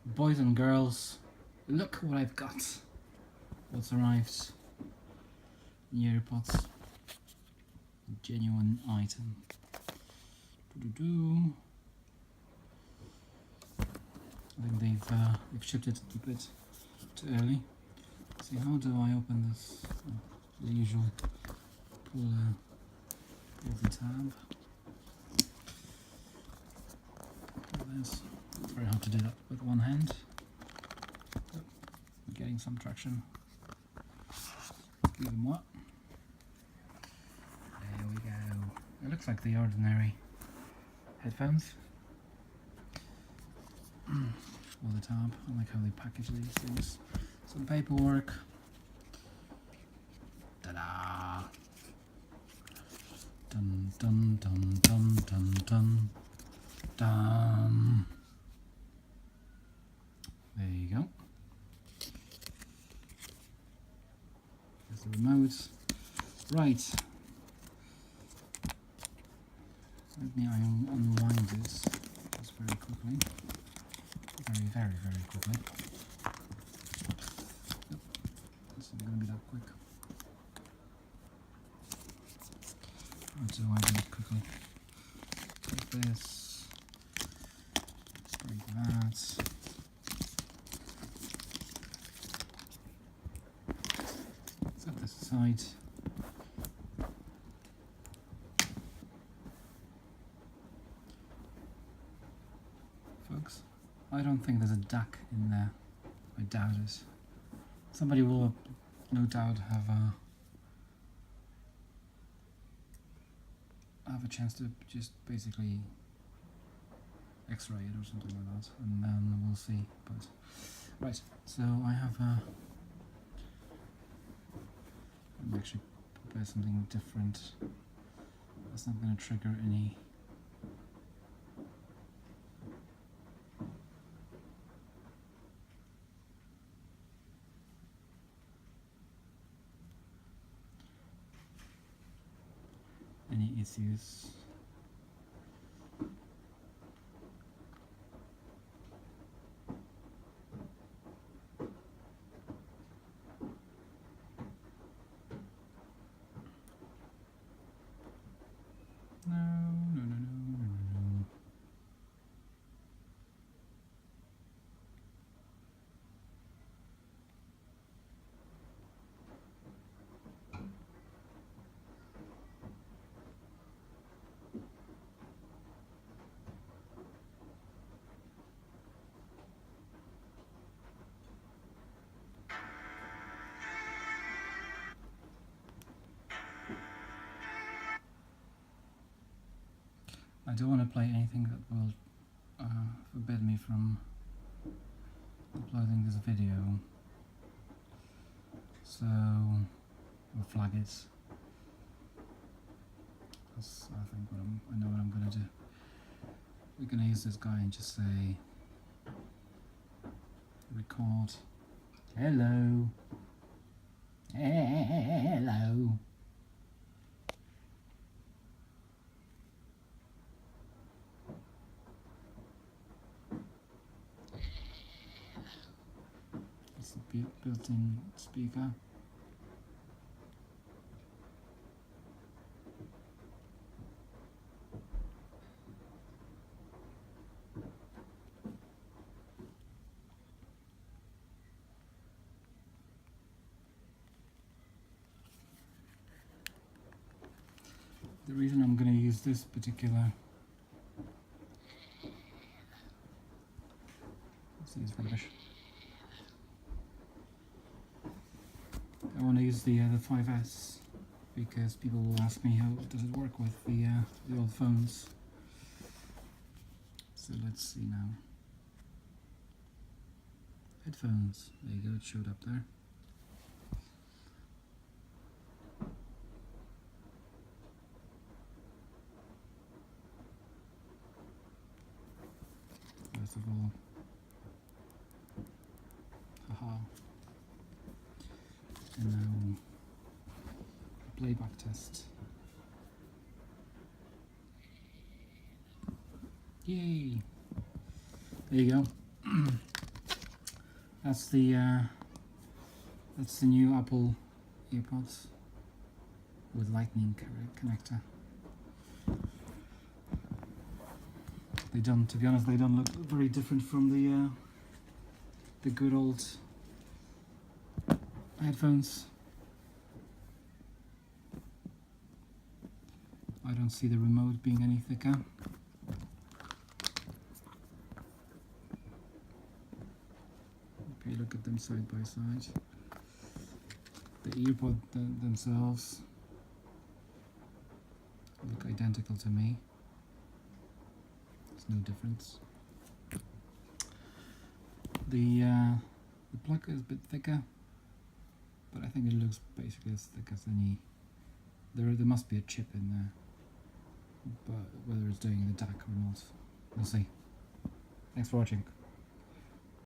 Boys and girls, look what I've got. What's arrived? EarPods. Genuine item. I think they've shipped it a bit too early. Let's see, how do I open this? The usual. Pull the tab. Pull this. It's very hard to do that with one hand. Oh, I'm getting some traction. Give them what? There we go. It looks like the ordinary headphones. Or the tab. I like how they package these things. Some paperwork. Ta-da! Dun dun dun dun dun dun dun. There you go. There's the remote. Right. Let me unwind this just very quickly. Very quickly. Yep. It's not going to be that quick. How do I do it quickly? Take this. Break that. Set this aside. Folks, I don't think there's a duck in there. I doubt it. Somebody will no doubt have a chance to just basically X-ray it or something like that, and then we'll see. But right, so I have I'm actually prepare something different. That's not going to trigger any issues. No. I don't want to play anything that will forbid me from uploading this video, so we'll flag it. That's, I think, I know what I'm going to do. We're going to use this guy and just say record. Hello. Hello. It's a built-in speaker. The reason I'm going to use this particular rubbish. I want to use the 5S because people will ask me how does it work with the old phones. So let's see now. Headphones. There you go. It showed up there. First of all, haha, and now playback test. Yay! There you go. That's the new Apple EarPods with Lightning connector. They don't, to be honest, they don't look very different from the good old headphones. I don't see the remote being any thicker. If you look at them side by side, the EarPod themselves look identical to me. There's no difference. The plug is a bit thicker, but I think it looks basically as thick as any. There must be a chip in there, but whether it's doing the DAC or not, we'll see. Thanks for watching.